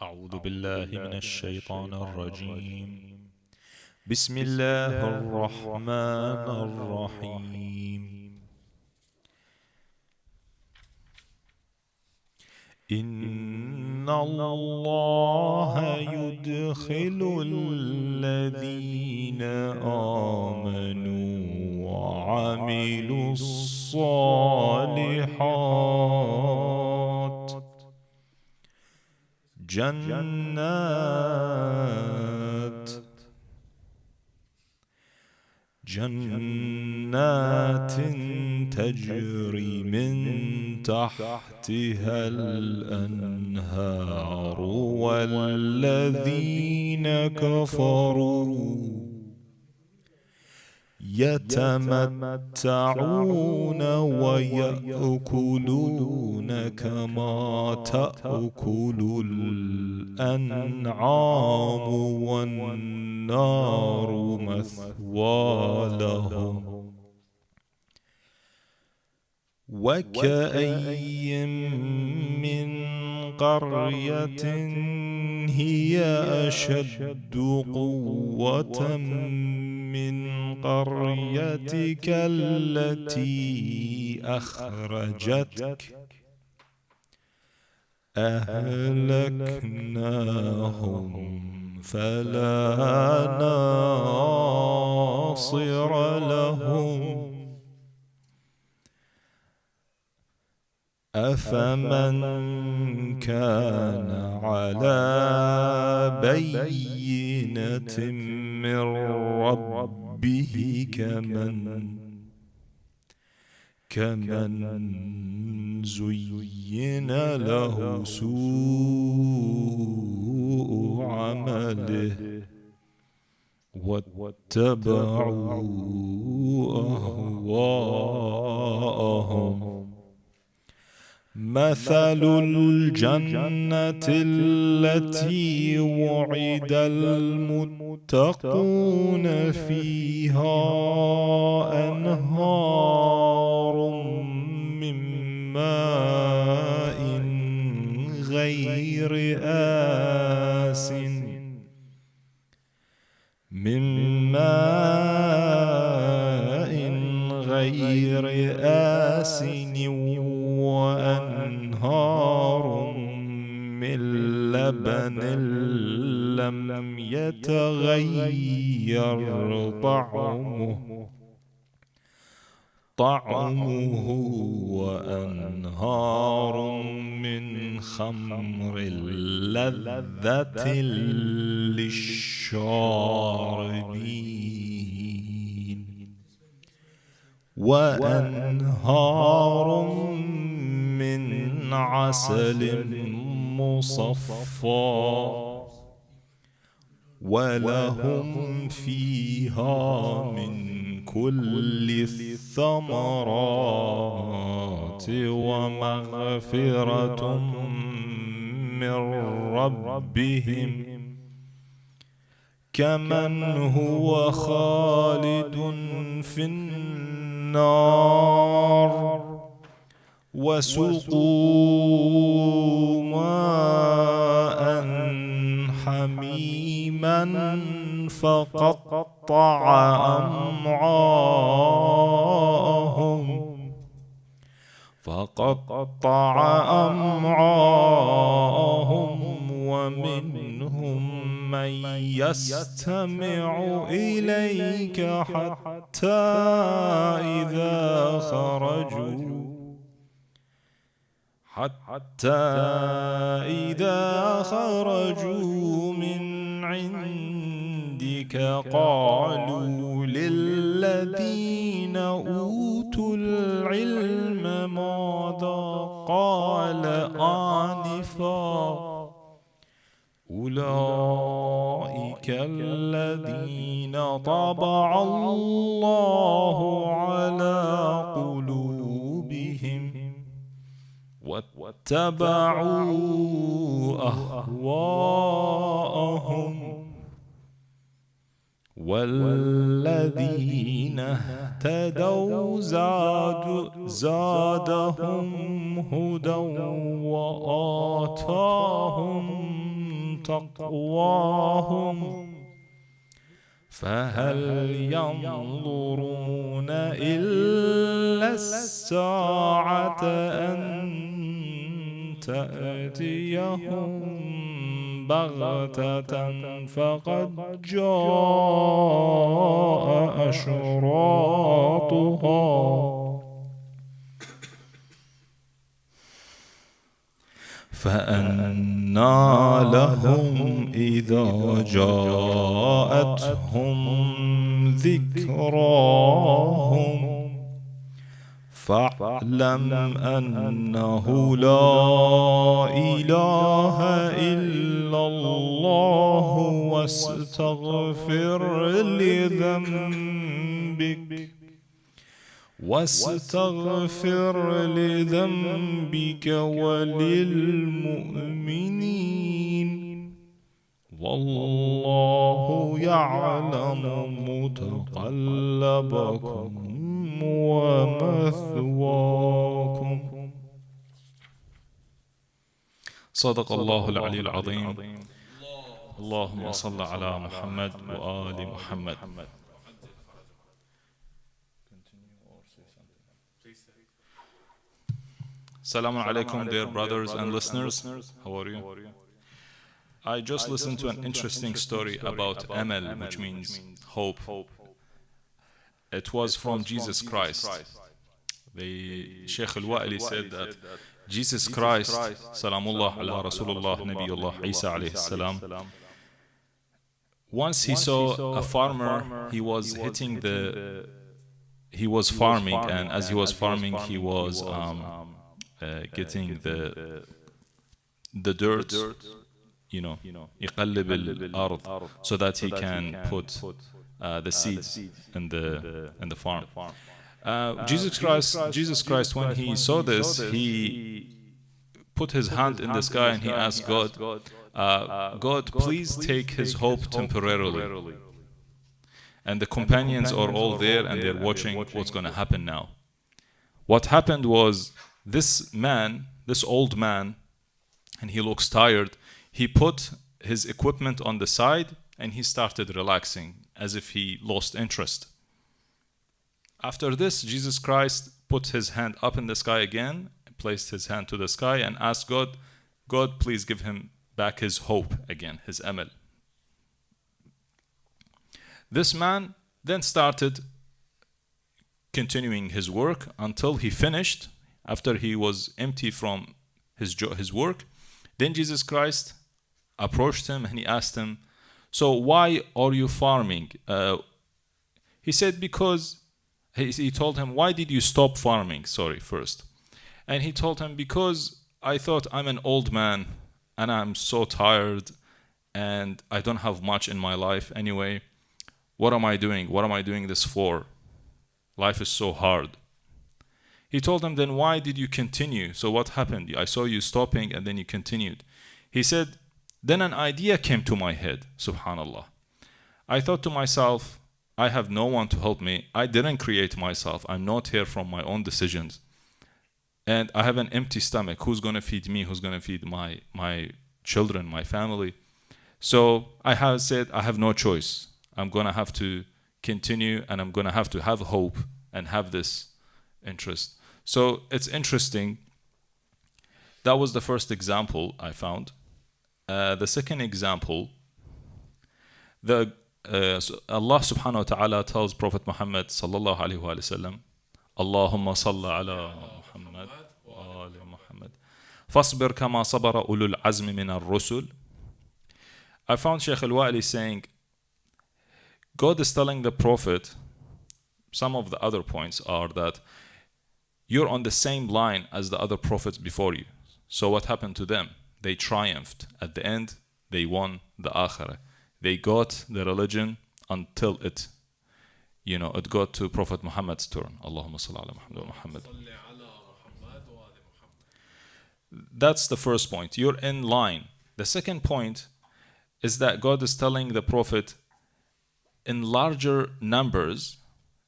أعوذ بالله من الشيطان الرجيم. بسم الله الرحمن الرحيم. إن الله يدخل الذين آمنوا وعملوا الصالحات جنات تجري من تحتها الأنهار، والذين كفروا يتمتعون ويأكلون كما تأكل الأنعام، والنار مثوى لهم. وكأي من قرية هي أشد قوة من قريتك التي أخرجتك أهلكناهم فلا ناصر لهم. أفمن كان على بينة من ربه كمن زين له سوء عمله واتبعوا أهواءهم. مثل الجنة التي وعد المتقون فيها أنهار من ماء غير آسٍ وأنهار من لبن لم يتغير طعمه وأنهار من خمر لذة للشاربين، وأنهار من عسل مصفى، ولهم فيها من كل الثمرات ومغفرة من ربهم، كمن هو خالد في النار. وسقوا ماء حميما فقطع أمعاءهم، ومنهم من يستمع إليك حتى إذا خرجوا من عندك قالوا للذين أوتوا العلم ماذا قال آنفا، أولئك الذين طبع الله على قلوبهم واتبعوا أهواءهم. والذين اهتدوا زادهم هدى وآتاهم تقواهم فهل ينظرون إلا الساعة أن تأتيهم بغتة فقد جاء أشراطها فأنى لهم إذا جاءتهم ذكراهم فاعلم أنه لا إله إلا الله واستغفر لذنبك وللمؤمنين والله يعلم متقلبكم ومثواكم. صدق الله العلي العظيم. اللهم صل على محمد وآل محمد. Assalamu alaikum, dear brothers and listeners. How are you? I just listened to an interesting story about Amal, which means hope. It was from Jesus Christ. The Sheikh Al-Wa'ili said that Jesus Christ, Salamullah ala Rasulullah, Nabiullah Isa alayhi salam, once he saw a farmer, he was farming, and as he was farming, he was getting the dirt, يقلب الأرض, so that he can put the seeds in the farm. Jesus Christ, when he saw this, he put his hand in the sky and he asked God, God, please take his hope temporarily. And the companions are all there and they're watching what's going to happen now. What happened was, this old man, and he looks tired, he put his equipment on the side and he started relaxing as if he lost interest. After this, Jesus Christ put his hand up in the sky again, placed his hand to the sky and asked God, God, please give him back his hope again, his amal. This man then started continuing his work until he finished. After he was empty from his work, then Jesus Christ approached him and he asked him, so why are you farming? He said, because, he told him, why did you stop farming? First. And he told him, because I thought, I'm an old man and I'm so tired and I don't have much in my life anyway. What am I doing? What am I doing this for? Life is so hard. He told him, then why did you continue? So what happened? I saw you stopping and then you continued. He said, then an idea came to my head, subhanallah. I thought to myself, I have no one to help me. I didn't create myself. I'm not here from my own decisions. And I have an empty stomach. Who's going to feed me? Who's going to feed my children, my family? So I have said, I have no choice. I'm going to have to continue and I'm going to have hope and have this interest. So it's interesting. That was the first example I found. The second example, Allah subhanahu wa ta'ala tells Prophet Muhammad sallallahu alayhi wa sallam, Allahumma salli ala Muhammad wa ali Muhammad fasbir kama sabara ulul azmi min ar-rusul. I found Sheikh Al-Wa'ili saying, God is telling the Prophet, some of the other points are that you're on the same line as the other prophets before you. So what happened to them? They triumphed. At the end, they won the akhirah. They got the religion until it got to Prophet Muhammad's turn. Allahumma salli ala Muhammad wa Muhammad. That's the first point. You're in line. The second point is that God is telling the Prophet, in larger numbers,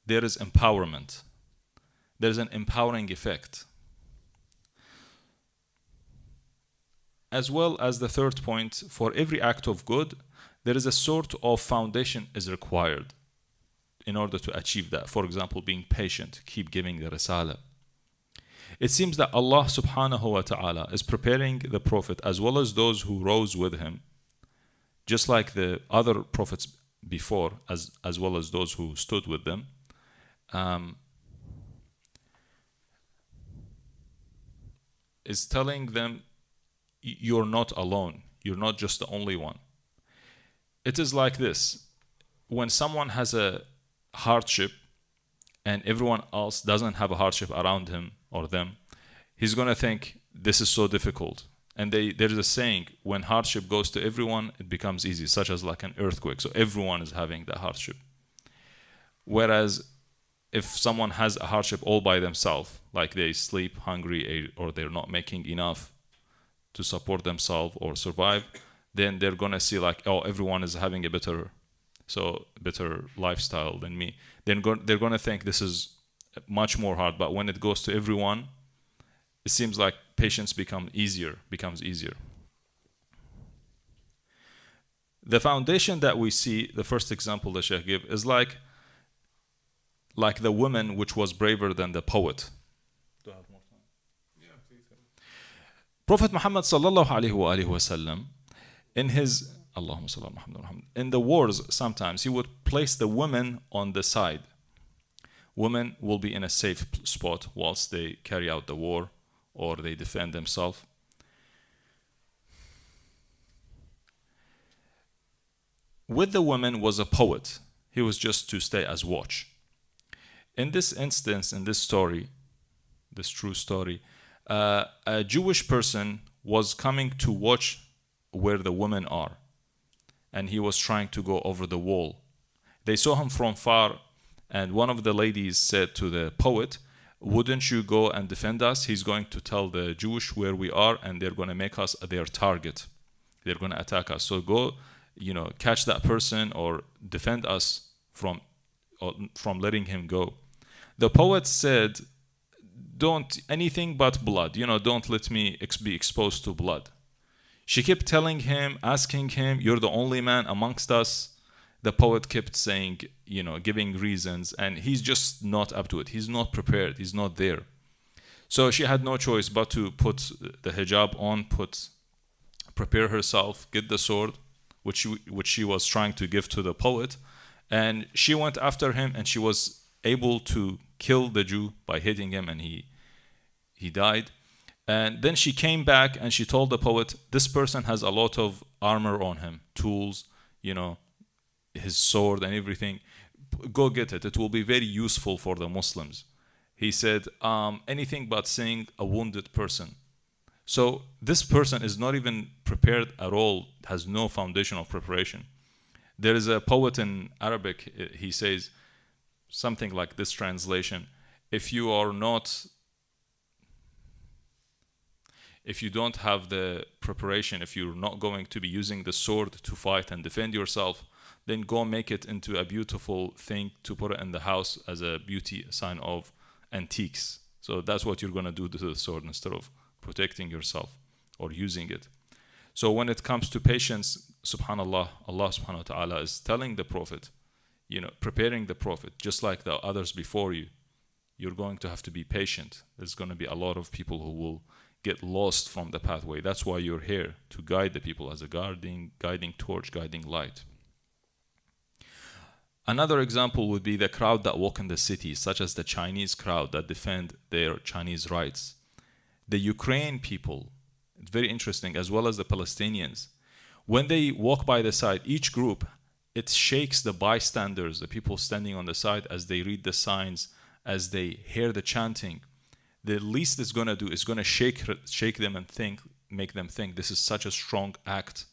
there is empowerment. There's an empowering effect. as well as the third point, for every act of good, there is a sort of foundation is required in order to achieve that. For example, being patient, keep giving the risala. It seems that Allah subhanahu wa ta'ala is preparing the Prophet as well as those who rose with him, just like the other prophets before, as well as those who stood with them. Is telling them, you're not alone. You're not just the only one. It is like this. When someone has a hardship and everyone else doesn't have a hardship around him or them, he's going to think, this is so difficult. And there's a saying, when hardship goes to everyone, it becomes easy, such as like an earthquake. So everyone is having that hardship. Whereas if someone has a hardship all by themselves, like they sleep hungry or they're not making enough to support themselves or survive, then they're going to see like, oh, everyone is having a better lifestyle than me. Then they're going to think this is much more hard. But when it goes to everyone, it seems like patience becomes easier. The foundation that we see, the first example that Sheikh gave, is like the woman which was braver than the poet. Do I have more time? Yeah, please. Prophet Muhammad sallallahu alaihi wasallam, in his Allahumma salli ala Muhammad, in the wars, sometimes he would place the women on the side. Women will be in a safe spot whilst they carry out the war or they defend themselves. With the woman was a poet. He was just to stay as watch. In this instance, in this story, this true story, a Jewish person was coming to watch where the women are, and he was trying to go over the wall. They saw him from far, and one of the ladies said to the poet, wouldn't you go and defend us? He's going to tell the Jewish where we are, and they're going to make us their target. They're going to attack us. So go, catch that person or defend us from letting him go. The poet said, don't anything but blood. Don't let me be exposed to blood. She kept telling him, asking him, you're the only man amongst us. The poet kept saying, giving reasons, and he's just not up to it. He's not prepared. He's not there. So she had no choice but to put the hijab on, prepare herself, get the sword, which she was trying to give to the poet, and she went after him, and she was able to kill the Jew by hitting him, and he died. And then she came back and she told the poet, this person has a lot of armor on him, tools, his sword and everything. Go get it. It will be very useful for the Muslims. He said, anything but seeing a wounded person. So this person is not even prepared at all, has no foundation of preparation. There is a poet in Arabic, he says something like this translation: if you don't have the preparation, if you're not going to be using the sword to fight and defend yourself, then go make it into a beautiful thing to put it in the house as a beauty sign of antiques. So that's what you're going to do to the sword instead of protecting yourself or using it. So when it comes to patience, subhanallah, Allah subhanahu wa ta'ala is telling the Prophet, preparing the Prophet, just like the others before you, you're going to have to be patient. There's going to be a lot of people who will get lost from the pathway. That's why you're here, to guide the people as a guiding torch, guiding light. Another example would be the crowd that walk in the city, such as the Chinese crowd that defend their Chinese rights. The Ukraine people, it's very interesting, as well as the Palestinians. When they walk by the side, each group, it shakes the bystanders, the people standing on the side, as they read the signs, as they hear the chanting. The least it's going to do is going to shake them and make them think this is such a strong act.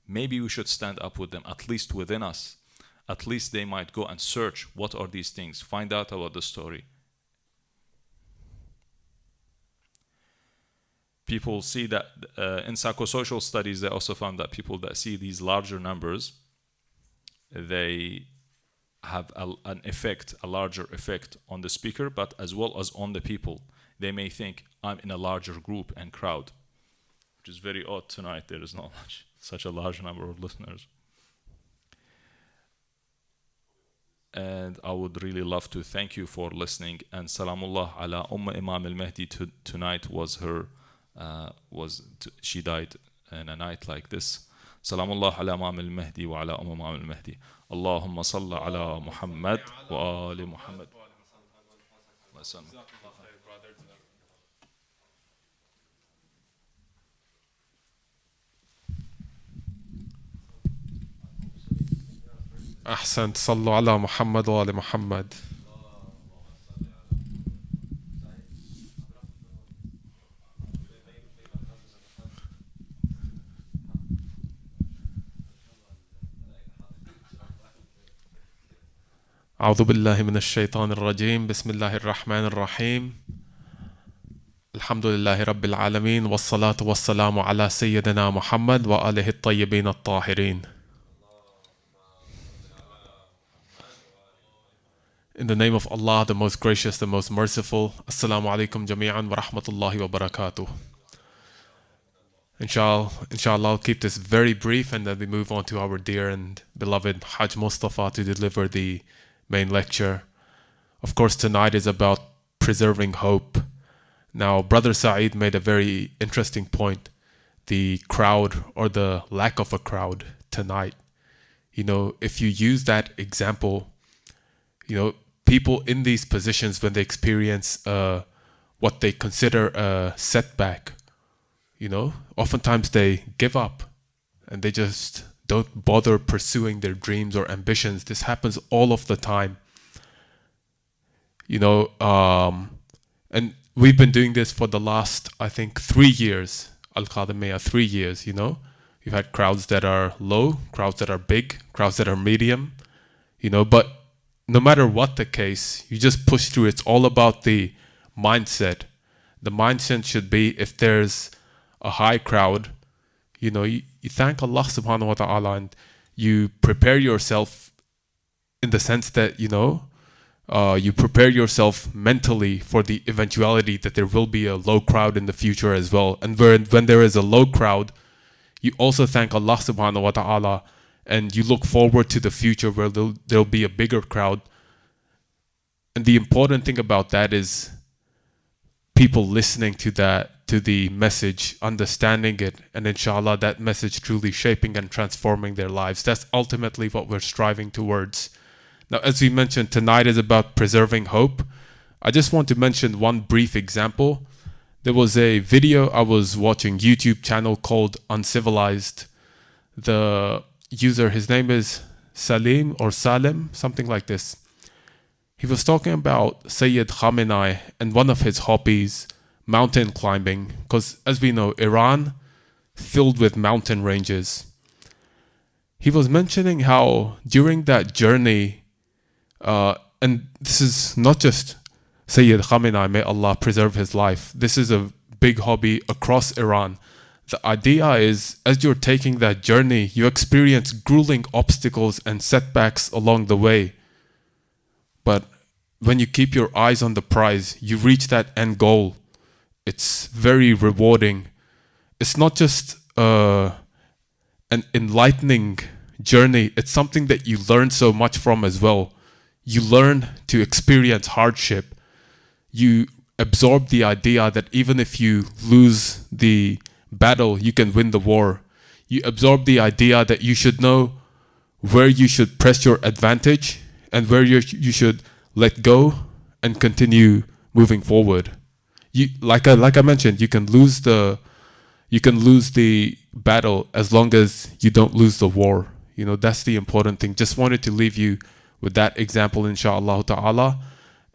Maybe we should stand up with them, at least within us. At least they might go and search, what are these things? Find out about the story. People see that in psychosocial studies, they also found that people that see these larger numbers, they have a larger effect on the speaker, but as well as on the people. They may think, I'm in a larger group and crowd. which is very odd tonight. There is not such a large number of listeners. And I would really love to thank you for listening. And Salamullah ala Imam al-Mahdi tonight was her, she died in a night like this. Salamullah ala Imam al-Mahdi wa ala Imam al-Mahdi. Allahumma salli ala Muhammad wa ali Muhammad. أحسنت صلوا على محمد وآل محمد. أعوذ بالله من الشيطان الرجيم. بسم الله الرحمن الرحيم. الحمد لله رب العالمين والصلاة والسلام على سيدنا محمد وآله الطيبين الطاهرين. In the name of Allah, the most gracious, the most merciful. Assalamu alaikum jami'an wa rahmatullahi wa barakatuh. Inshallah, I'll keep this very brief and then we move on to our dear and beloved Hajj Mustafa to deliver the main lecture. Of course, tonight is about preserving hope. Now, Brother Saeed made a very interesting point. The crowd or the lack of a crowd tonight. You know, if you use that example, you know, people in these positions when they experience what they consider a setback, you know, oftentimes they give up and they just don't bother pursuing their dreams or ambitions. This happens all of the time. You know, and we've been doing this for the last, I think, 3 years. Al-Qadamiyya, 3 years, you know. We've had crowds that are low, crowds that are big, crowds that are medium, you know, but no matter what the case, you just push through. It's all about the mindset. The mindset should be, if there's a high crowd, you know, you thank Allah subhanahu wa ta'ala and you prepare yourself in the sense that, you know, you prepare yourself mentally for the eventuality that there will be a low crowd in the future as well. And when there is a low crowd, you also thank Allah subhanahu wa ta'ala and you look forward to the future where there'll be a bigger crowd. And the important thing about that is people listening to the message, understanding it, and inshallah that message truly shaping and transforming their lives. That's ultimately what we're striving towards. Now, as we mentioned, tonight is about preserving hope. I just want to mention one brief example. There was a video I was watching, YouTube channel called Uncivilized. The user, his name is Salim or Salim, something like this. He was talking about Sayyid Khamenei and one of his hobbies, mountain climbing, because as we know, Iran filled with mountain ranges. He was mentioning how during that journey, and this is not just Sayyid Khamenei, may Allah preserve his life. This is a big hobby across Iran. The idea is, as you're taking that journey, you experience grueling obstacles and setbacks along the way. But when you keep your eyes on the prize, you reach that end goal. It's very rewarding. It's not just an enlightening journey. It's something that you learn so much from as well. You learn to experience hardship. You absorb the idea that even if you lose the battle, you can win the war. You absorb the idea that you should know where you should press your advantage and where you should let go and continue moving forward. You, like I mentioned, you can lose the battle as long as you don't lose the war. You know, that's the important thing. Just wanted to leave you with that example, inshallah ta'ala,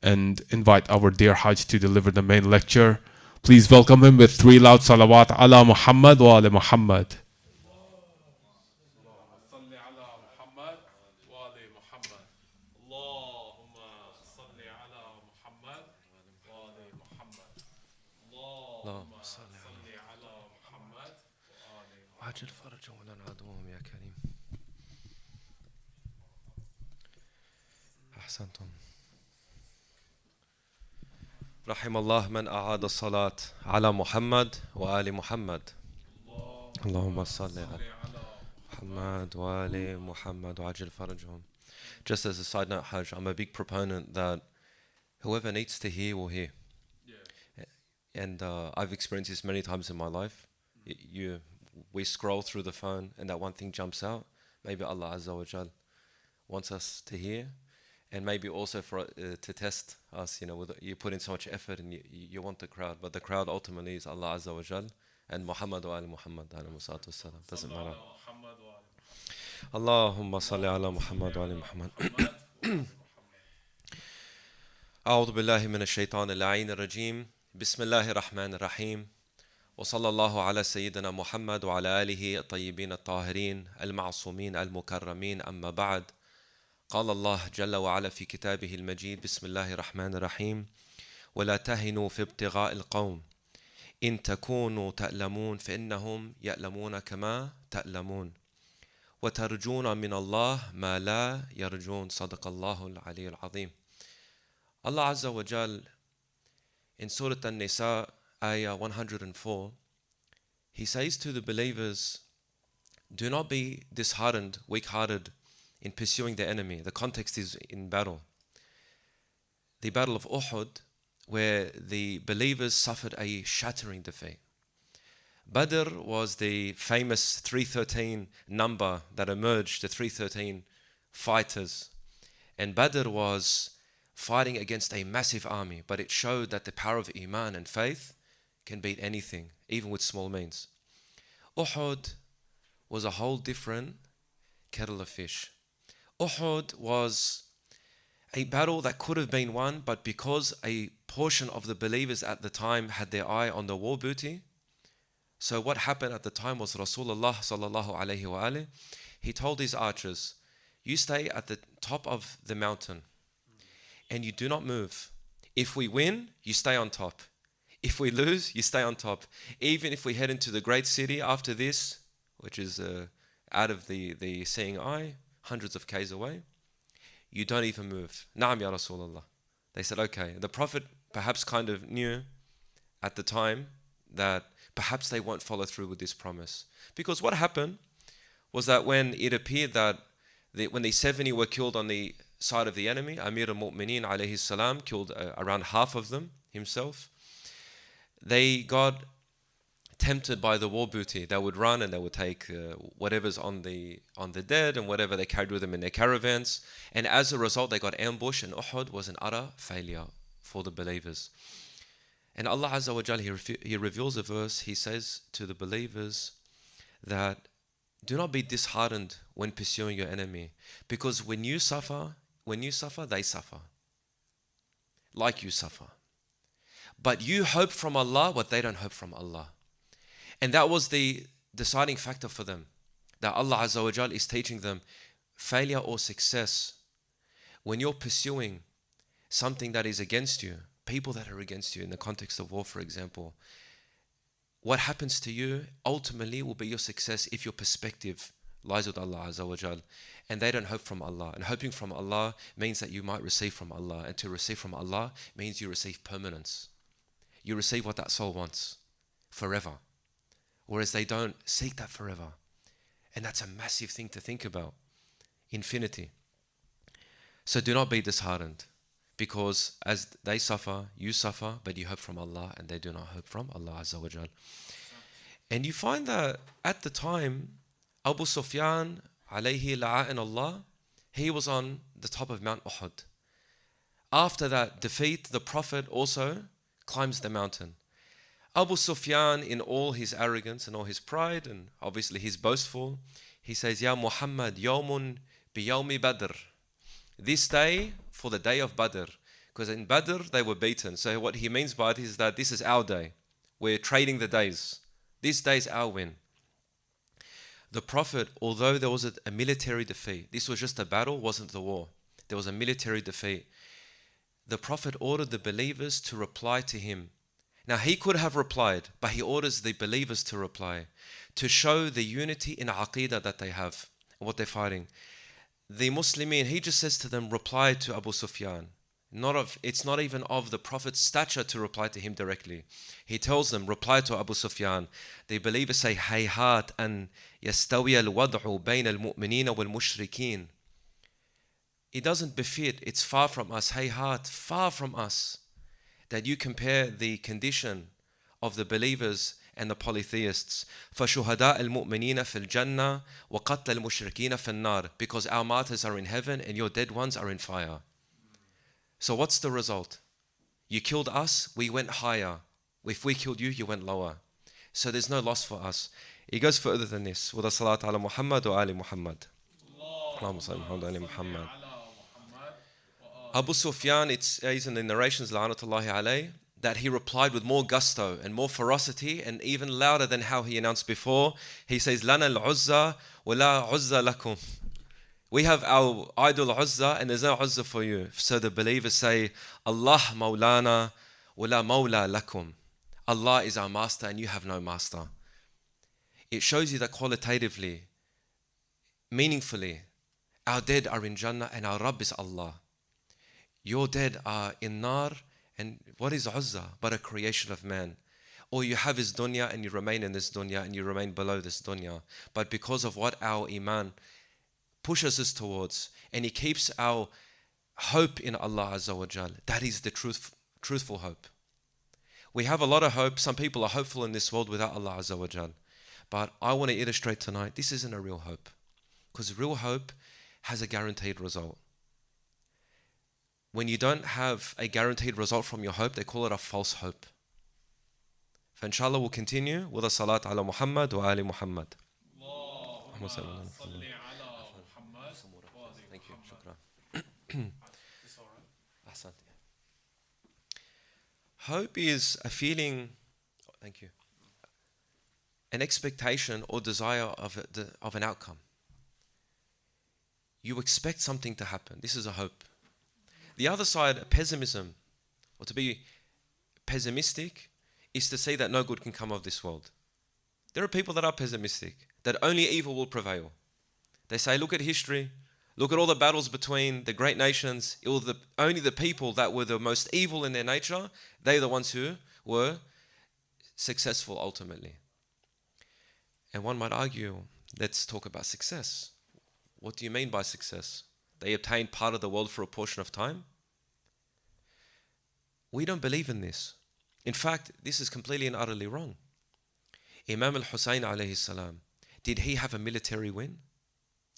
and invite our dear Hajj to deliver the main lecture. Please welcome him with 3 loud salawat ala Muhammad wa ala Muhammad. وعجل فرجهم عن عدوهم يا كريم. أحسنتم. رحم الله من أعاد الصلاة على محمد وآل محمد. اللهم صل على محمد وآل محمد وعجل فرجهم. Just as a side note, Hajj, I'm a big proponent that whoever needs to hear will hear. And I've experienced this many times in my life. We scroll through the phone and that one thing jumps out. Maybe Allah Azza wa Jal wants us to hear, and maybe also for to test us. You put in so much effort and you want the crowd, but the crowd ultimately is Allah Azza wa Jal and Muhammad wa ali Muhammad alayhi salatu wassalam. Doesn't matter. Allahumma salli ala Muhammad wa ali Muhammad. أعوذ بالله من الشيطان اللعين الرجيم. بسم الله الرحمن الرحيم. وصلى الله على سيدنا محمد وعلى آله الطيبين الطاهرين المعصومين المكرمين. أما بعد. قال الله جل وعلا في كتابه المجيد. بسم الله الرحمن الرحيم. ولا تهنوا في ابتغاء القوم إن تكونوا تألمون فإنهم يألمون كما تألمون وترجون من الله ما لا يرجون. صدق الله العلي العظيم. Allah Azza wa Jal in Surah An-Nisa, Ayah 104, He says to the believers, do not be disheartened, weak-hearted in pursuing the enemy. The context is in battle. The battle of Uhud, where the believers suffered a shattering defeat. Badr was the famous 313 number that emerged, the 313 fighters. And Badr was fighting against a massive army, but it showed that the power of Iman and faith can beat anything, even with small means. Uhud was a whole different kettle of fish. Uhud was a battle that could have been won, but because a portion of the believers at the time had their eye on the war booty, so what happened at the time was Rasulullah sallallahu alayhi wa alayhi, he told his archers, you stay at the top of the mountain and you do not move. If we win, you stay on top. If we lose, you stay on top. Even if we head into the great city after this, which is out of the seeing eye, hundreds of k's away, you don't even move. Na'am ya Rasulullah. They said, okay. The Prophet perhaps kind of knew at the time that perhaps they won't follow through with this promise. Because what happened was that when it appeared that when the 70 were killed on the side of the enemy, Amir al-Mu'mineen alayhi salam killed around half of them himself. They got tempted by the war booty. They would run and they would take whatever's on the dead and whatever they carried with them in their caravans. And as a result, they got ambushed, and Uhud was an utter failure for the believers. And Allah Azza wa Jal, He reveals a verse. He says to the believers that do not be disheartened when pursuing your enemy, because when you suffer, they suffer. Like you suffer. But you hope from Allah what they don't hope from Allah. And that was the deciding factor for them. That Allah Azza wa Jal is teaching them failure or success. When you're pursuing something that is against you, people that are against you in the context of war, for example, what happens to you ultimately will be your success if your perspective lies with Allah Azza wa Jal. And they don't hope from Allah. And hoping from Allah means that you might receive from Allah. And to receive from Allah means you receive permanence. You receive what that soul wants forever. Whereas they don't seek that forever. And that's a massive thing to think about. Infinity. So do not be disheartened. Because as they suffer, you suffer, but you hope from Allah, and they do not hope from Allah Azza wa Jal. And you find that at the time, Abu Sufyan, alayhi la'a'in Allah, he was on the top of Mount Uhud. After that defeat, the Prophet also climbs the mountain. Abu Sufyan, in all his arrogance and all his pride, and obviously he's boastful, he says, Ya Muhammad, yawmun bi yawmi Badr. This day for the day of Badr. Because in Badr they were beaten. So what he means by it is that this is our day. We're trading the days. This day is our win. The Prophet, although there was a military defeat, this was just a battle, wasn't the war. There was a military defeat. The Prophet ordered the believers to reply to him. Now he could have replied, but he orders the believers to reply, to show the unity in Aqidah that they have, and what they're fighting. The Muslimin, he just says to them, reply to Abu Sufyan. It's not even of the Prophet's stature to reply to him directly. He tells them, reply to Abu Sufyan. The believers say, Hayhat an yastawi al-wad'u bayna al-mu'minina wal-mushrikeen. It doesn't befit, it's far from us, hayhat, far from us, that you compare the condition of the believers and the polytheists. فَشُهَدَاء الْمُؤْمِنِينَ فِي الْجَنَّةِ وَقَتْلَ الْمُشْرِكِينَ فِي النَّارِ. Because our martyrs are in heaven and your dead ones are in fire. So what's the result? You killed us, we went higher. If we killed you, you went lower. So there's no loss for us. He goes further than this. With a salat ala Muhammad wa ali Muhammad. Allahumma salli ala Muhammad. Abu Sufyan, it says in the narrations, la'anatullahi alayh, that he replied with more gusto and more ferocity and even louder than how he announced before. He says, Lana al-Uzza wa la Uzza lakum. We have our idol Uzza and there's no Uzza for you. So the believers say, Allah maulana wa la mawla lakum. Allah is our master and you have no master. It shows you that qualitatively, meaningfully, our dead are in Jannah and our Rabb is Allah. Your dead are in Nar, and what is Uzza but a creation of man? All you have is dunya and you remain in this dunya and you remain below this dunya. But because of what our iman pushes us towards, and He keeps our hope in Allah Azza wa Jal, that is the truthful hope. We have a lot of hope. Some people are hopeful in this world without Allah Azza wa Jal. But I want to illustrate tonight, this isn't a real hope. Because real hope has a guaranteed result. When you don't have a guaranteed result from your hope, they call it a false hope. So inshallah we'll continue with a salat ala Muhammad wa ali Muhammad. Thank you. Shukran. Hope is a feeling, thank you, an expectation or desire of an outcome. You expect something to happen. This is a hope. The other side, pessimism, or to be pessimistic, is to say that no good can come of this world. There are people that are pessimistic, that only evil will prevail. They say, look at history, look at all the battles between the great nations. It was only the people that were the most evil in their nature, they're the ones who were successful ultimately. And one might argue, let's talk about success. What do you mean by success? They obtained part of the world for a portion of time? We don't believe in this. In fact, this is completely and utterly wrong. Imam al-Hussein alayhi salam, did he have a military win?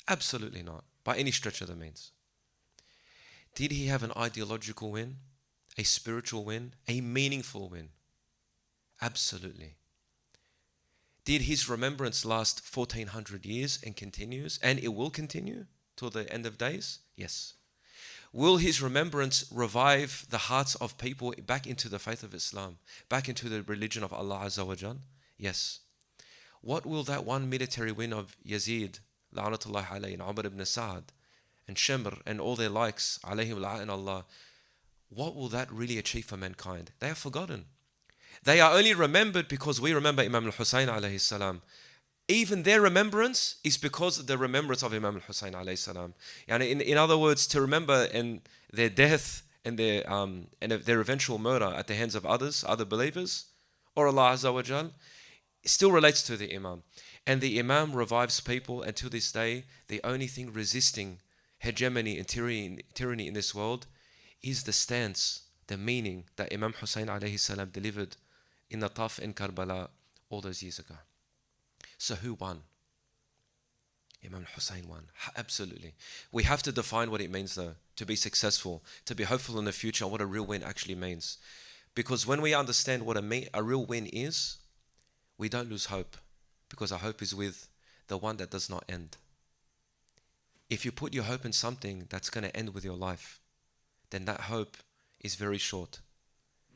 Absolutely not, by any stretch of the means. Did he have an ideological win? A spiritual win? A meaningful win? Absolutely. Did his remembrance last 1400 years and continues, and it will continue till the end of days? Yes. Will his remembrance revive the hearts of people back into the faith of Islam, back into the religion of Allah Azza wa Jal? Yes. What will that one military win of Yazid, la'natullah alayhi, and Umar ibn Sa'ad, and Shimr, and all their likes, alayhim la'an Allah, what will that really achieve for mankind? They are forgotten. They are only remembered because we remember Imam al-Hussein alayhi salam. Even their remembrance is because of the remembrance of Imam al-Hussein alayhi salam. And in other words, to remember in their death and their eventual murder at the hands of others, other believers, or Allah Azza wa Jal, still relates to the Imam. And the Imam revives people, and to this day, the only thing resisting hegemony and tyranny in this world is the stance, the meaning that Imam Hussein alayhi salam delivered in the Taf in Karbala all those years ago. So who won? Imam Hussein won. Absolutely. We have to define what it means though, to be successful, to be hopeful in the future, what a real win actually means. Because when we understand what a real win is, we don't lose hope, because our hope is with the one that does not end. If you put your hope in something that's going to end with your life, then that hope is very short.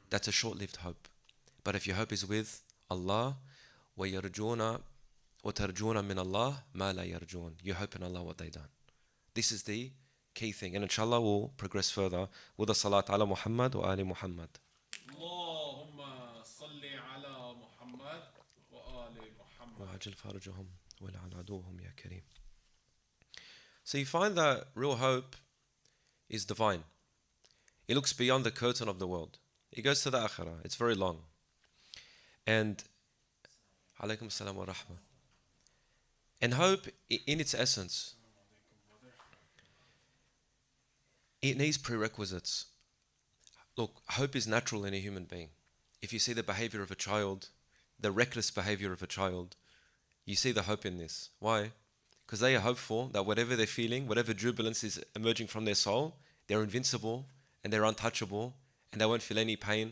That's a short-lived hope. But if your hope is with Allah, وَيَرْجُونَ وَتَرْجُونَ مِنَ اللَّهِ مَا لَا يَرْجُونَ. You hope in Allah what they don't. This is the key thing. And inshallah we'll progress further with a salat ala Muhammad wa ali Muhammad. Allahumma salli ala Muhammad wa ali Muhammad. وَعَجِلْ فَرْجَهُمْ وَلَعَنْ عَدُوهُمْ يَا كَرِيمٌ. So you find that real hope is divine. He looks beyond the curtain of the world. He goes to the akhirah. It's very long. And alaykum assalam wa rahmah. And hope, in its essence, it needs prerequisites. Look, hope is natural in a human being. If you see the behavior of a child, the reckless behavior of a child, you see the hope in this. Why? Because they are hopeful that whatever they're feeling, whatever jubilance is emerging from their soul, they're invincible and they're untouchable and they won't feel any pain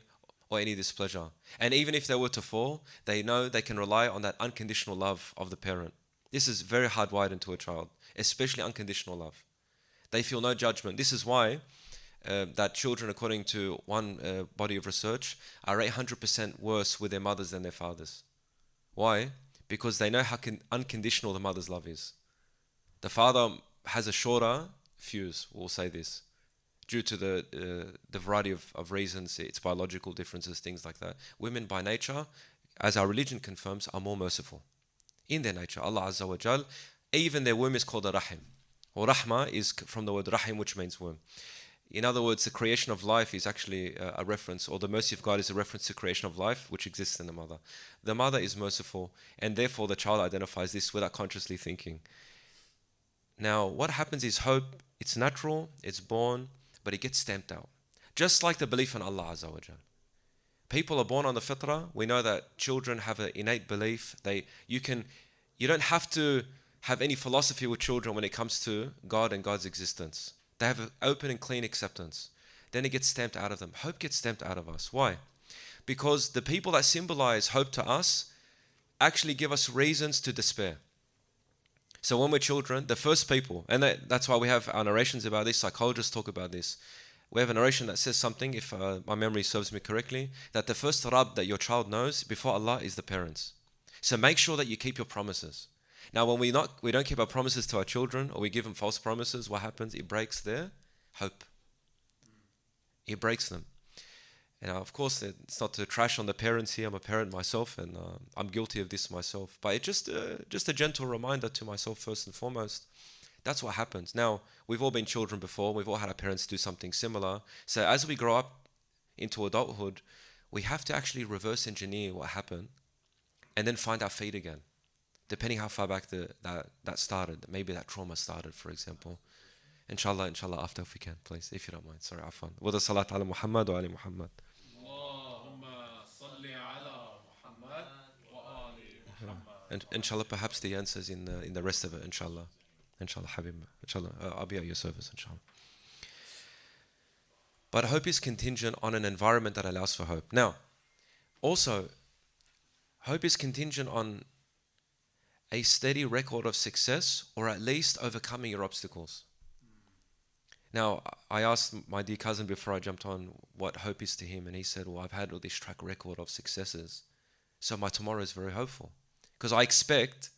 or any displeasure. And even if they were to fall, they know they can rely on that unconditional love of the parent. This is very hardwired into a child, especially unconditional love. They feel no judgment. This is why that children, according to one body of research, are 800% worse with their mothers than their fathers. Why? Because they know how unconditional the mother's love is. The father has a shorter fuse, we'll say this, due to the variety of reasons, its biological differences, things like that. Women by nature, as our religion confirms, are more merciful. In their nature, Allah Azza wa Jal, even their womb is called a rahim. Or rahma is from the word rahim, which means womb. In other words, the creation of life is actually a reference, or the mercy of God is a reference to creation of life, which exists in the mother. The mother is merciful, and therefore the child identifies this without consciously thinking. Now, what happens is hope, it's natural, it's born, but it gets stamped out. Just like the belief in Allah Azza wa Jal. People are born on the fitrah. We know that children have an innate belief. You don't have to have any philosophy with children when it comes to God and God's existence. They have an open and clean acceptance. Then it gets stamped out of them. Hope gets stamped out of us. Why? Because the people that symbolize hope to us actually give us reasons to despair. So when we're children, the first people, and that's why we have our narrations about this, psychologists talk about this. We have a narration that says something, if my memory serves me correctly, that the first Rabb that your child knows before Allah is the parents. So make sure that you keep your promises. Now, when we don't keep our promises to our children, or we give them false promises, what happens? It breaks their hope. It breaks them. And of course, it's not to trash on the parents here. I'm a parent myself, and I'm guilty of this myself. But it's just a gentle reminder to myself first and foremost. That's what happens. Now, we've all been children before. We've all had our parents do something similar. So as we grow up into adulthood, we have to actually reverse engineer what happened and then find our feet again. Depending how far back that started, maybe that trauma started, for example. Inshallah, after if we can, please, if you don't mind. Sorry, afwan. Wa da salat ala Muhammad wa ali Muhammad. Allahumma salli ala Muhammad wa ali Muhammad. And inshallah, perhaps the answers in the rest of it, inshallah. Inshallah, Habib. Inshallah, I'll be at your service, inshallah. But hope is contingent on an environment that allows for hope. Now, also, hope is contingent on a steady record of success, or at least overcoming your obstacles. Now, I asked my dear cousin before I jumped on what hope is to him, and he said, well, I've had all this track record of successes, so my tomorrow is very hopeful. Because I expect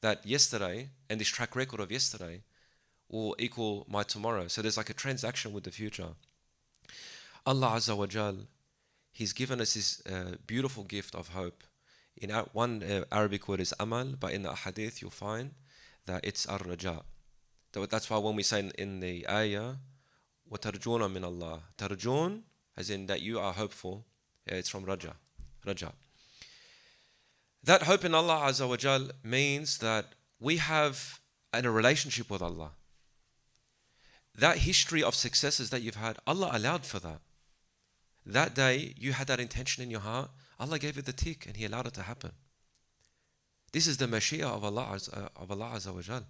that yesterday, and this track record of yesterday, will equal my tomorrow. So there's like a transaction with the future. Allah Azza wa Jal, He's given us this beautiful gift of hope. In one Arabic word is amal, but in the hadith you'll find that it's ar-raja. That's why when we say in the ayah, وَتَرْجُونَ مِنَ اللَّهِ, tarjoon, as in that you are hopeful, it's from raja. That hope in Allah Azza wa Jal means that we have a relationship with Allah. That history of successes that you've had, Allah allowed for that. That day you had that intention in your heart, Allah gave it the tick and He allowed it to happen. This is the mashiyah of Allah Azza wa Jal.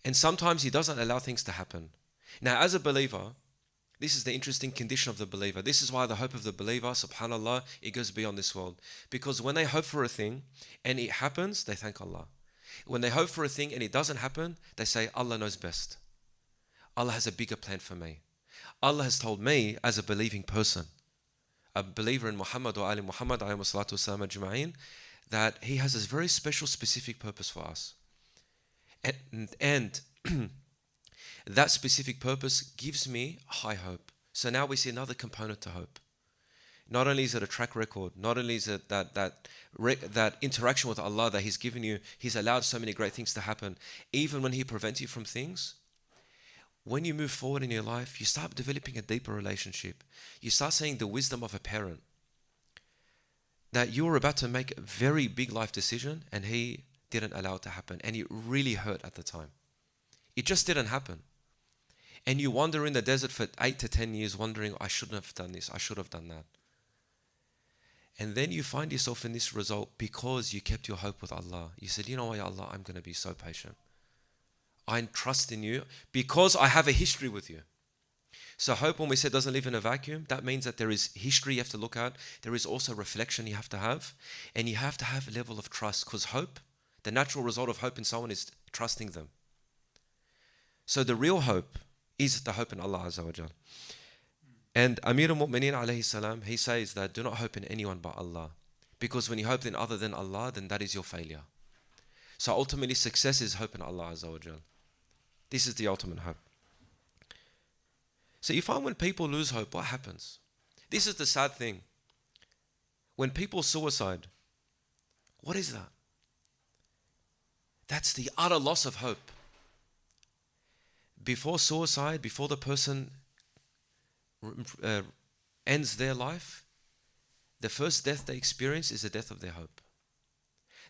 And sometimes He doesn't allow things to happen. Now, as a believer, this is the interesting condition of the believer. This is why the hope of the believer, subhanAllah, it goes beyond this world. Because when they hope for a thing and it happens, they thank Allah. When they hope for a thing and it doesn't happen, they say, Allah knows best. Allah has a bigger plan for me. Allah has told me as a believing person, a believer in Muhammad wa ali Muhammad alayhi salatu wasalam ajma'in, that He has a very special, specific purpose for us. And that specific purpose gives me high hope. So now we see another component to hope. Not only is it a track record, not only is it that interaction with Allah that He's given you, He's allowed so many great things to happen. Even when He prevents you from things, when you move forward in your life, you start developing a deeper relationship. You start seeing the wisdom of a parent. That you were about to make a very big life decision and he didn't allow it to happen. And it really hurt at the time. It just didn't happen. And you wander in the desert for 8 to 10 years wondering, I shouldn't have done this, I should have done that. And then you find yourself in this result because you kept your hope with Allah. You said, you know what, Allah, I'm going to be so patient. I trust in you because I have a history with you. So hope, when we say doesn't live in a vacuum, that means that there is history you have to look at. There is also reflection you have to have. And you have to have a level of trust, because hope, the natural result of hope in someone is trusting them. So the real hope is the hope in Allah Azza wa Jal. And Amir al-Mu'mineen alayhi salam, he says that do not hope in anyone but Allah. Because when you hope in other than Allah, then that is your failure. So ultimately success is hope in Allah Azza wa Jal. This is the ultimate hope. So you find when people lose hope, what happens? This is the sad thing. When people suicide, what is that? That's the utter loss of hope. Before suicide, before the person ends their life, the first death they experience is the death of their hope.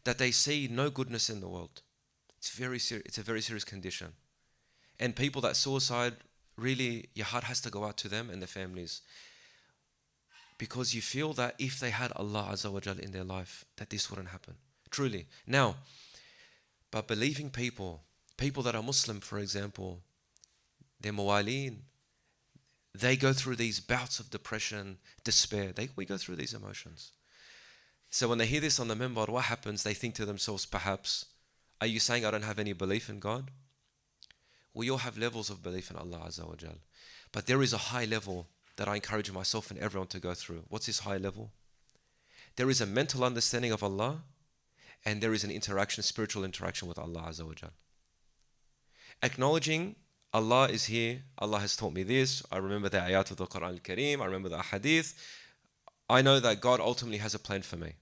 That they see no goodness in the world. It's a very serious condition. And people that suicide, really, your heart has to go out to them and their families. Because you feel that if they had Allah Azza wa Jal in their life, that this wouldn't happen. Truly. Now, but believing people that are Muslim, for example, they're muwaleen, they go through these bouts of depression, despair. We go through these emotions. So when they hear this on the minbar, what happens? They think to themselves, perhaps, are you saying I don't have any belief in God? We all have levels of belief in Allah Azza wa Jal. But there is a high level that I encourage myself and everyone to go through. What's this high level? There is a mental understanding of Allah, and there is an interaction, spiritual interaction with Allah Azza wa Jal. Acknowledging Allah is here, Allah has taught me this, I remember the ayat of the Quran al-Kareem, I remember the hadith, I know that God ultimately has a plan for me.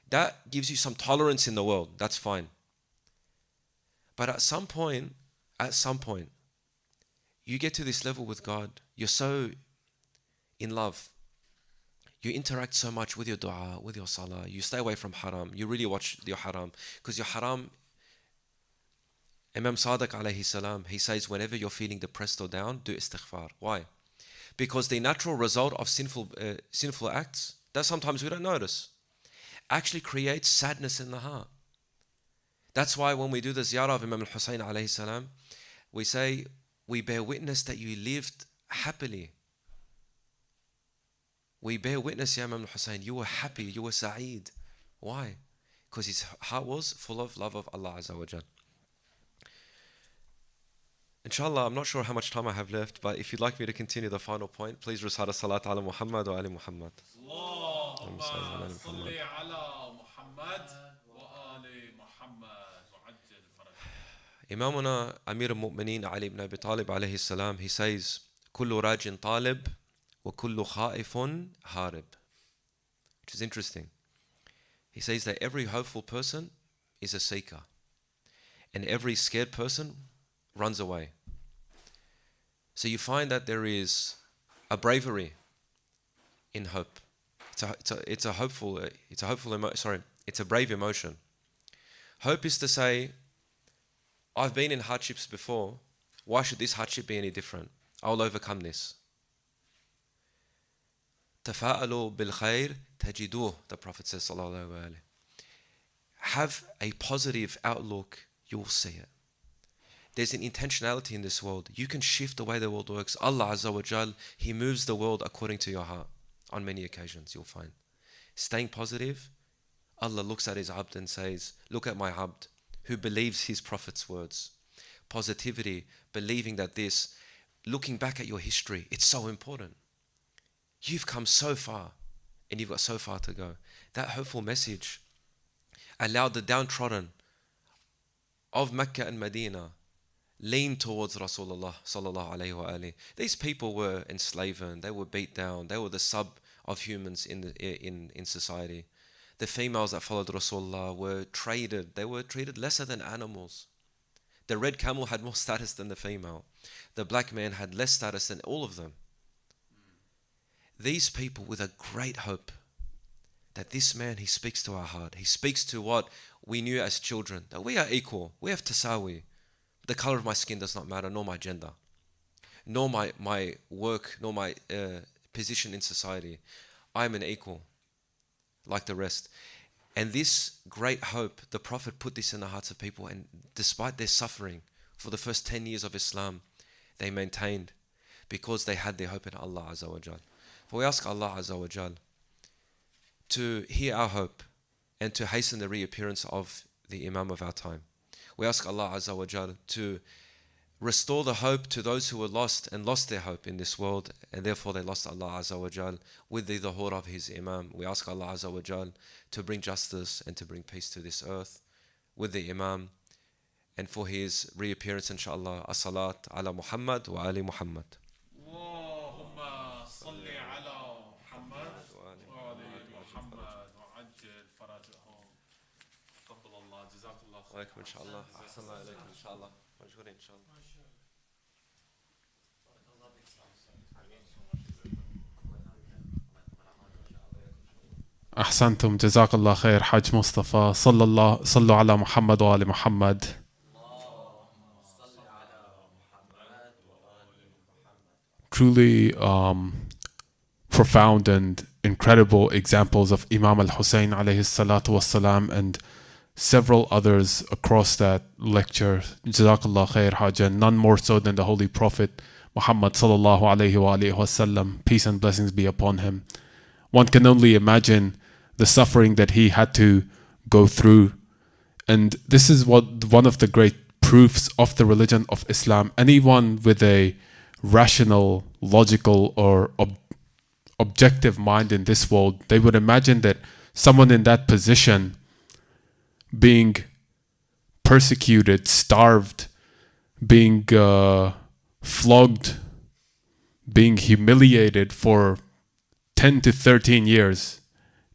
That gives you some tolerance in the world, that's fine. But at some point, you get to this level with God, you're so in love, you interact so much with your dua, with your salah, you stay away from haram, you really watch your haram, because your haram, Imam Sadiq alayhi salam, he says whenever you're feeling depressed or down, do istighfar. Why? Because the natural result of sinful acts, that sometimes we don't notice, actually creates sadness in the heart. That's why when we do the ziyarah of Imam al-Husayn alayhi salam, we say, we bear witness that you lived happily. We bear witness, Ya Imam al-Husayn, you were happy, you were sa'id. Why? Because his heart was full of love of Allah Azza wa Jal. Inshallah, I'm not sure how much time I have left, but if you'd like me to continue the final point, please recite a salat ala Muhammad wa ali Muhammad. اللهم صل على محمد وآل محمد وعجل فرجه. Imamuna Amir al-Mu'mineen Ali ibn Abi Talib alayhi salam, he says, كل راج طالب وكل خائف هارب. Which is interesting. He says that every hopeful person is a seeker, and every scared person runs away. So you find that there is a bravery in hope. It's a brave emotion. Hope is to say, I've been in hardships before. Why should this hardship be any different? I'll overcome this. تفاءلوا بالخير تجدوه, the Prophet says sallallahu alaihi wasallam. Have a positive outlook, you will see it. There's an intentionality in this world. You can shift the way the world works. Allah Azza wa Jal, He moves the world according to your heart. On many occasions, you'll find. Staying positive, Allah looks at His abd and says, look at my abd, who believes His Prophet's words. Positivity, believing that this, looking back at your history, it's so important. You've come so far, and you've got so far to go. That hopeful message allowed the downtrodden of Mecca and Medina lean towards Rasulullah sallallahu alayhi wa alihi. These people were enslaved, they were beat down, they were the sub of humans in society. The females that followed Rasulullah were traded, they were treated lesser than animals. The red camel had more status than the female. The black man had less status than all of them. These people with a great hope that this man, he speaks to our heart. He speaks to what we knew as children, that we are equal. We have tasawi. The color of my skin does not matter, nor my gender, nor my work, nor my position in society. I am an equal, like the rest. And this great hope, the Prophet put this in the hearts of people, and despite their suffering for the first 10 years of Islam, they maintained because they had their hope in Allah Azza wa Jal. For we ask Allah Azza wa Jal to hear our hope and to hasten the reappearance of the Imam of our time. We ask Allah Azza wa Jal to restore the hope to those who were lost and lost their hope in this world, and therefore they lost Allah Azza wa Jal with the dhuhr of His Imam. We ask Allah Azza wa Jal to bring justice and to bring peace to this earth with the Imam, and for his reappearance, inshallah. As-salat ala Muhammad wa ali Muhammad. عليكم إن شاء الله أحسن الله إليكم إن شاء الله مشكورين إن شاء الله. أحسنتم جزاك الله خير حاج مصطفى صلوا على محمد وآل محمد. Truly profound and incredible examples of Imam al-Hussein alayhi salatu wassalam, and several others across that lecture. Jazakallah khair Hajj, and none more so than the Holy Prophet Muhammad sallallahu alayhi wa alihi wasallam. Peace and blessings be upon him. One can only imagine the suffering that he had to go through. And this is one of the great proofs of the religion of Islam. Anyone with a rational, logical, or objective mind in this world, they would imagine that someone in that position, being persecuted, starved, being flogged, being humiliated for 10 to 13 years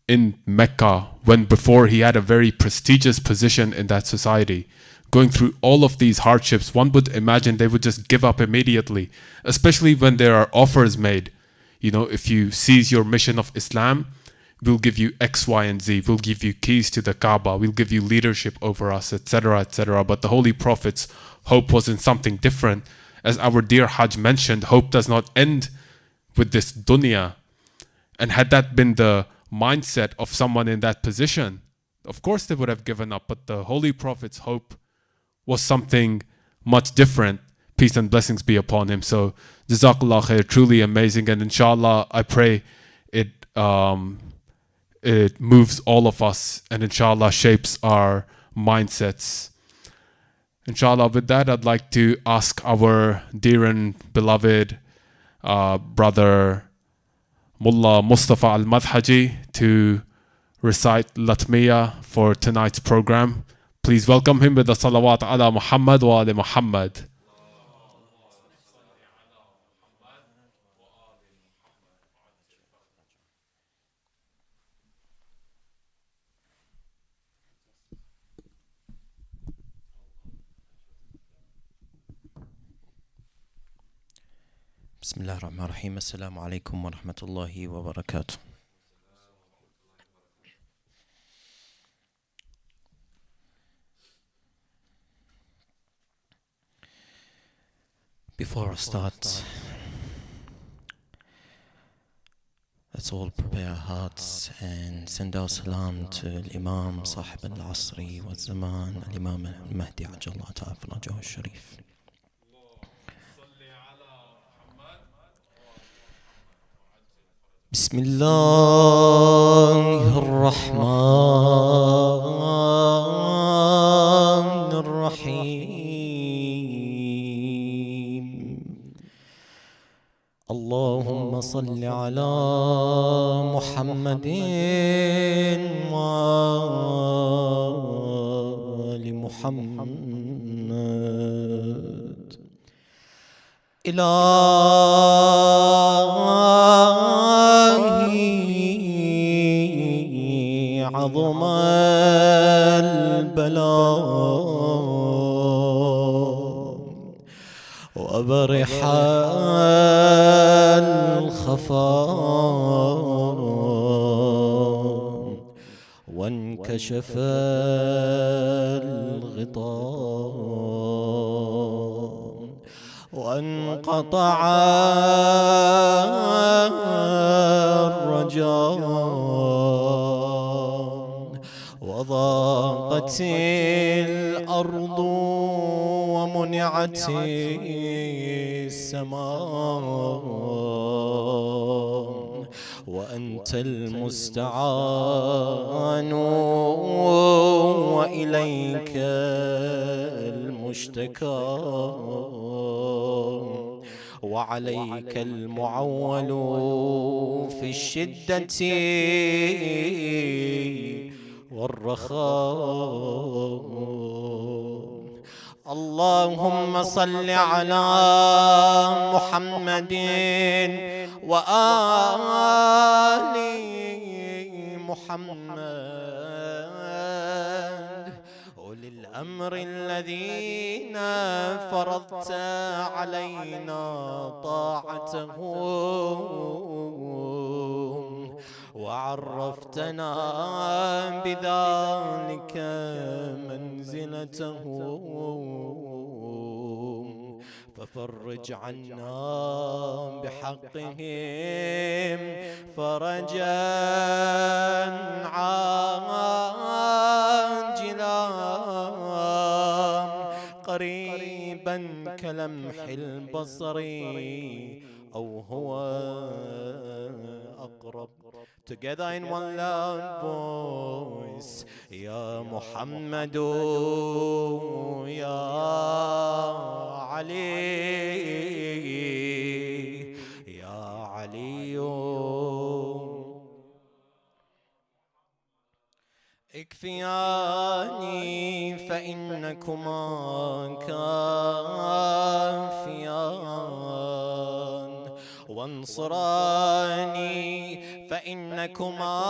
in Mecca, when before he had a very prestigious position in that society, going through all of these hardships, one would imagine they would just give up immediately, especially when there are offers made. You know, if you seize your mission of Islam, we'll give you X, Y, and Z. We'll give you keys to the Kaaba. We'll give you leadership over us, etc., etc. But the Holy Prophet's hope was in something different. As our dear Hajj mentioned, hope does not end with this dunya. And had that been the mindset of someone in that position, of course they would have given up. But the Holy Prophet's hope was something much different. Peace and blessings be upon him. So, Jazakallah khair, truly amazing. And inshallah, I pray it moves all of us, and inshallah shapes our mindsets. Inshallah, with that, I'd like to ask our dear and beloved brother Mullah Mustafa Al-Madhaji to recite Latmiya for tonight's program. Please welcome him with the salawat ala Muhammad wa ali Muhammad. بسم الله الرحمن الرحيم. السلام عليكم ورحمة الله وبركاته. Before I start, let's all prepare our hearts and send our salam to Imam صاحب العصر والزمان الإمام المهدي عجل الله تعالى فرجه الشريف. بسم الله الرحمن الرحيم. اللهم صل على محمد وآل محمد. إلهي عظم البلاء وبرح الخفاء وانكشف الغطاء وانقطع الرجاء وضاقت الأرض ومنعت السماء وأنت المستعان وإليك المشتكى وعليك المعول في الشدة والرخاء. اللهم صل على محمد وآل محمد أولي الأمر الذين فرضت علينا طاعتهم وعرفتنا بذلك منزلتهم ففرج عنا بحقهم فرجا عاجلا قريبا كلمح البصر أو هو أقرب. Together in one loud voice, يا محمد يا علي يا علي اكفياني فإنكما كافيان وانصراني فإنكما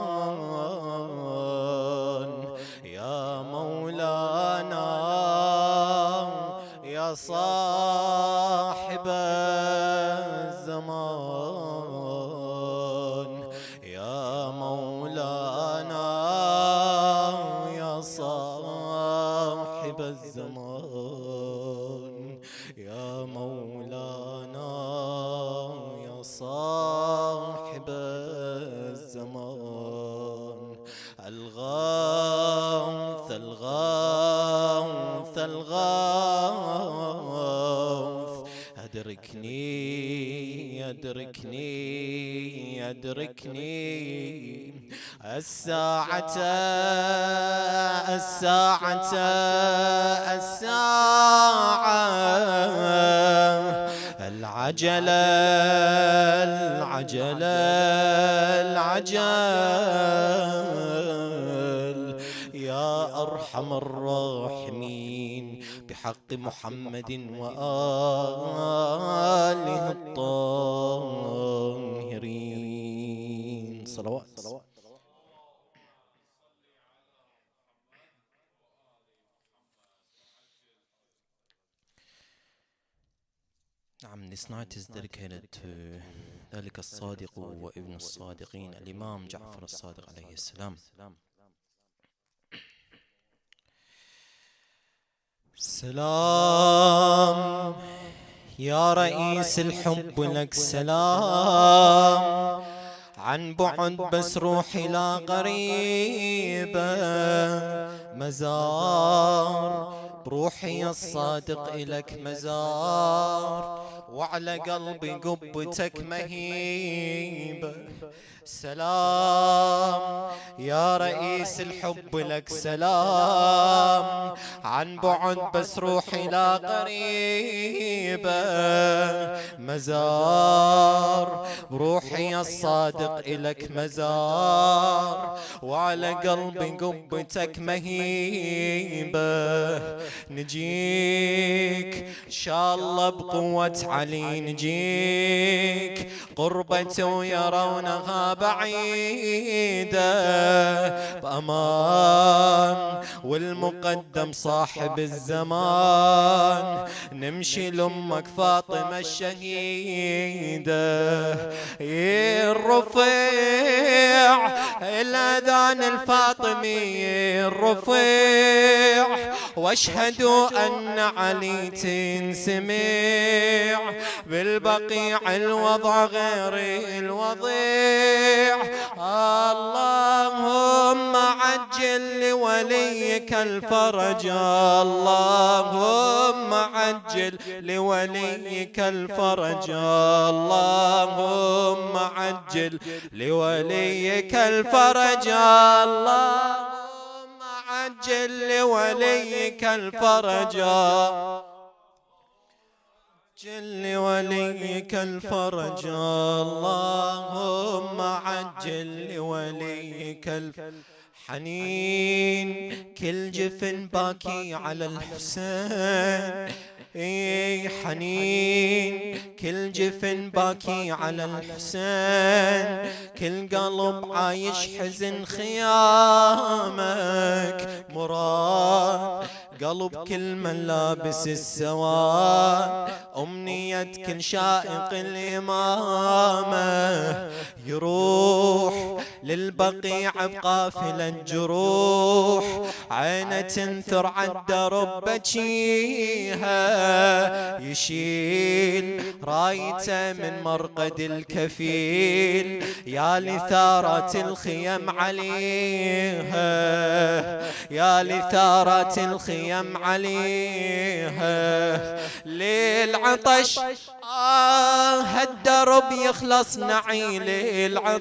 ناصران يا مولانا يا صاحب الزمان يا مولانا يا صاحب الزمان يا مولانا يا صاحب الزمان. الغوث الغوث الغوث أدركني أدركني أدركني الساعة الساعة الساعة العجلة العجلة العجل يا أرحم الراحمين بحق محمد وآله الطاهرين صلوات. نعم, this night is dedicated to ذلك الصادق وابن الصادقين الإمام جعفر الصادق عليه السلام. سلام يا رئيس الحب لك سلام عن بعد بس روحي لا قريبة مزار بروحي الصادق إلك مزار وعلى قلبي قبتك مهيبة. سلام يا رئيس الحب لك سلام عن بعد بس روحي لا قريبة مزار بروحي الصادق إلك مزار وعلى قلبي قبتك مهيبة. نجيك إن شاء الله بقوة علي نجيك قربته يرونها بعيدة بأمان، والمقدم صاحب الزمان، نمشي لأمك فاطمة الشهيدة. الرفيع الأذان الفاطمي الرفيع، واشهد أن علي تنسمع، بالبقيع الوضع غير الوضيع. اللهم عجل لوليك الفرج، اللهم عجل لوليك الفرج، اللهم عجل لوليك الفرج، اللهم عجل لوليك الفرج، عجل لوليك الفرج، اللهم عجل لوليك الفرج. حنين كل جفن باكي على الحسين، حنين كل جفن باكي على الحسين، كل قلب عايش حزن خيامك مراد، قلب كل من لابس السواد، أمنية كل شائق الإمامة، يروح للبقيع بقافلة جروح، عينه تنثر عالدرب بجيها، يشيل رايته من مرقد الكفيل، يا لثارات الخيم عليها، يا لثارات الخيم عليها. للعطش هالدرب يخلص نعي للعطش،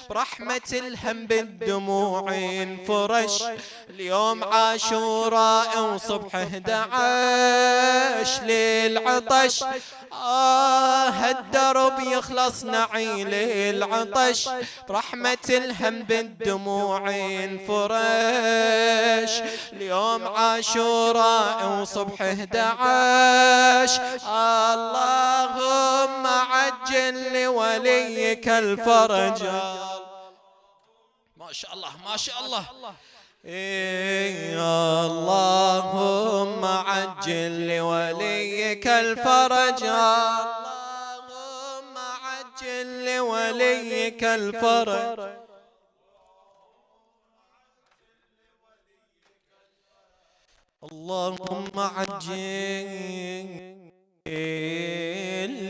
برحمة الهم بالدموع انفرش، اليوم عاشوراء وصبح 11 للعطش. هالدرب يخلص نعي للعطش، برحمة الهم بالدموع انفرش، اليوم عاشوراء وصبح 11. اللهم عجل لوليك الفرج. ما شاء الله ما شاء الله. اللهم عجل لوليك الفرج، اللهم عجل لوليك الفرج. اللهم عجل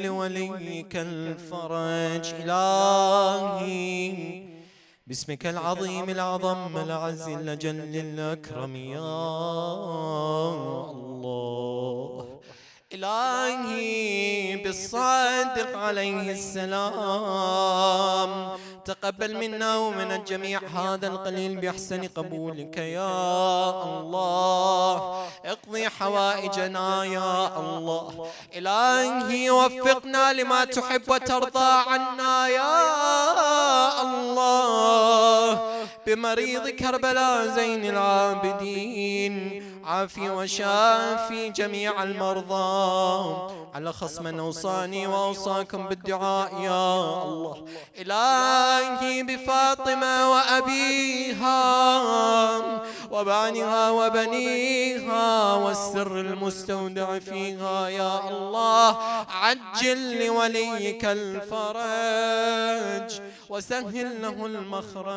لوليك الفرج. إلهي باسمك العظيم الأعظم الأعز الأجل الأكرم يا الله، إلهي بالصادق عليه السلام، تقبل منا ومن الجميع هذا القليل بأحسن قبولك يا الله، اقضي حوائجنا يا الله، إلهي وفقنا لما تحب وترضى عنا يا الله، بمريض كربلاء زين العابدين عافي وشافي جميع المرضى، على خصم من أوصاني وأوصاكم بالدعاء يا الله، إلهي بفاطمة وأبيها وبعنها وبنيها والسر المستودع فيها يا الله، عجل لوليك الفرج وسهل له المخرج.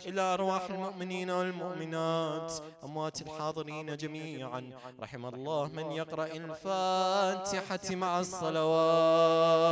إلى أرواح المؤمنين والمؤمنات أموات الحاضرين جميعا، رحم الله من يقرأ الفاتحة مع الصلوات.